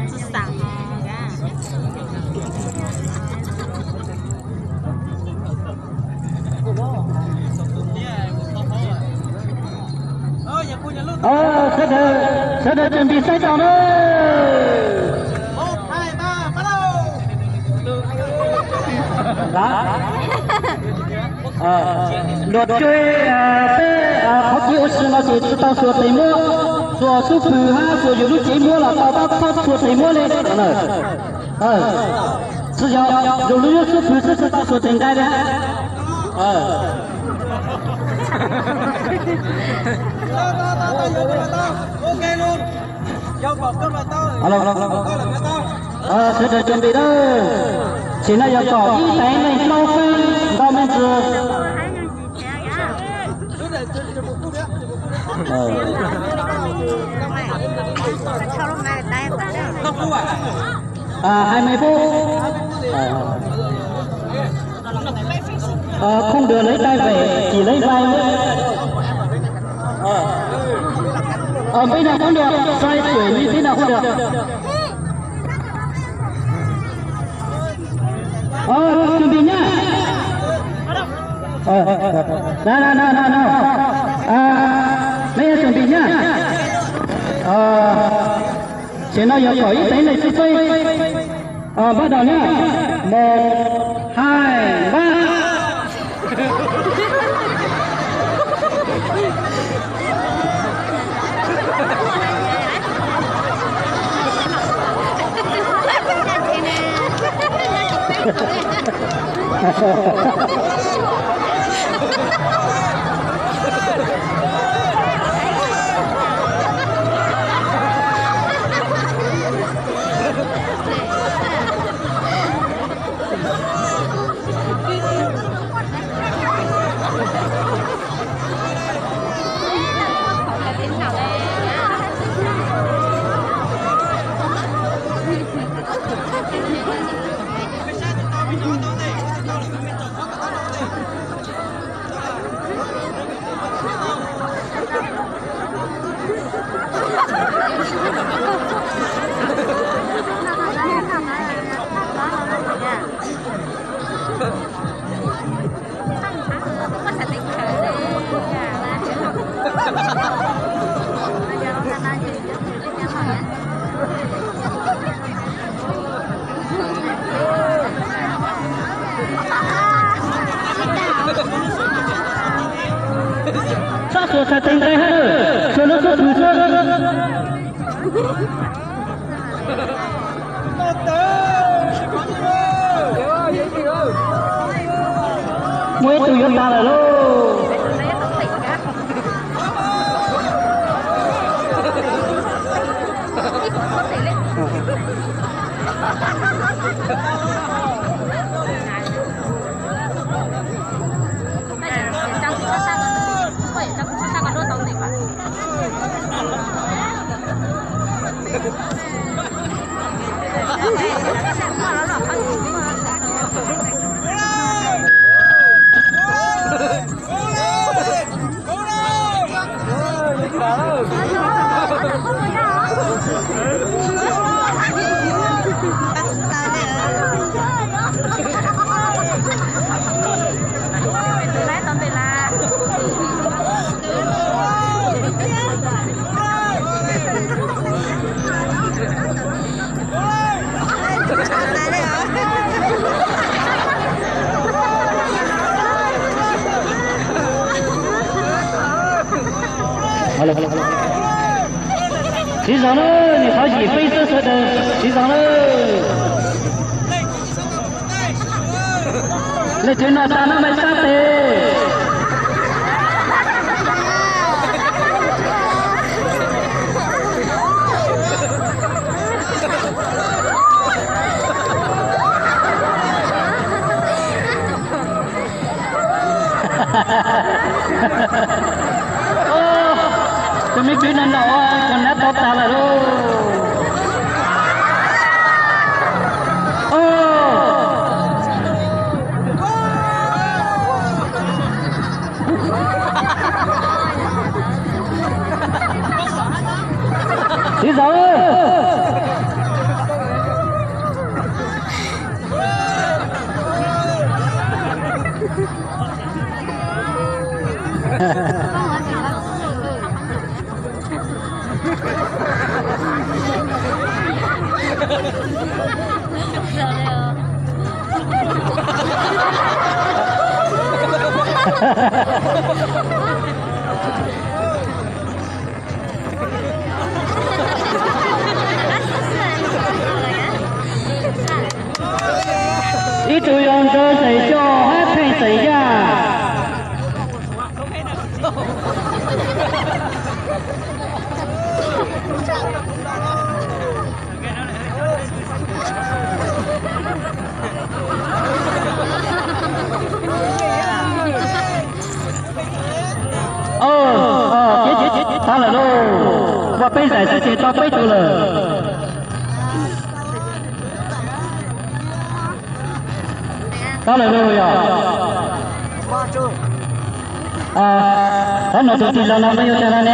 Susah kan? Sẽ được chuẩn bị sẵn sàng đây. 1, 2, 3, bắt đầu. Đó. Luật chơi khó chịu sự nó sẽ tao sửa tay mua, sửa số phừ ha, sửa nhiều lúc chế mua là tao sửa tay mua lên. Sự giờ rồi lúc số phừ sẽ tao sửa tay cái đấy. Ok luôn. Vô một con vào to. Alo. Sẽ được chuẩn bị đó. Chỉ là giờ có ý tay này lâu phê, tao mới chưa. Không phút à? 20 phút. Không được lấy tay về, chỉ lấy vai thôi. Bên nào không được, xoay chuyển như thế nào không được. Chuẩn bị nhá. Nào. Bây giờ chuẩn bị nhá. Chỉ nói giờ khỏi thấy này xoay. Bắt đầu nhá. 1, 2, 3. Satu setting terakhir, seluruh tujuan. Mới tujuan ta rồi. Halo. Chỉ rằng nữa,你好几飞色色的，chỉ rằng nữa. Lên trên nó ta nó mới sát thế. Tôi mới biết nó còn nát tóc ta là đâu. đi rồi一组用这水就还配水呀。姐，打来喽！我背在这些到背住了。打来喽呀！他那手机上那没有在那呢？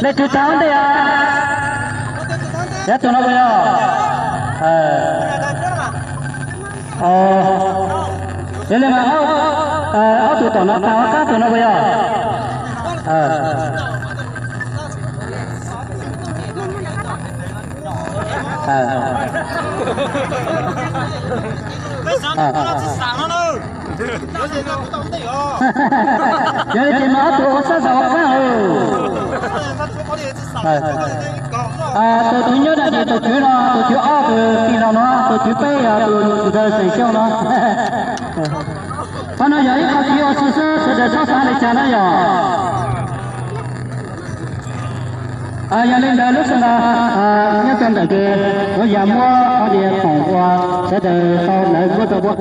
那就长的呀，也懂了没有？原来嘛，我读懂了，我懂了没有？原来这马多少少万哦。tôi tôi nhớ là gì tôi chữ nó tôi chữ o từ khi nào nó tôi chữ p tôi từ sợi xương nó con nó vậy có chữ o sơ sơ để sao sáng để trả nó rồi giờ lên đây lúc sau nhớ tên là cái nó giảm mua có gì phòng qua sẽ từ sau lại mua tôi mua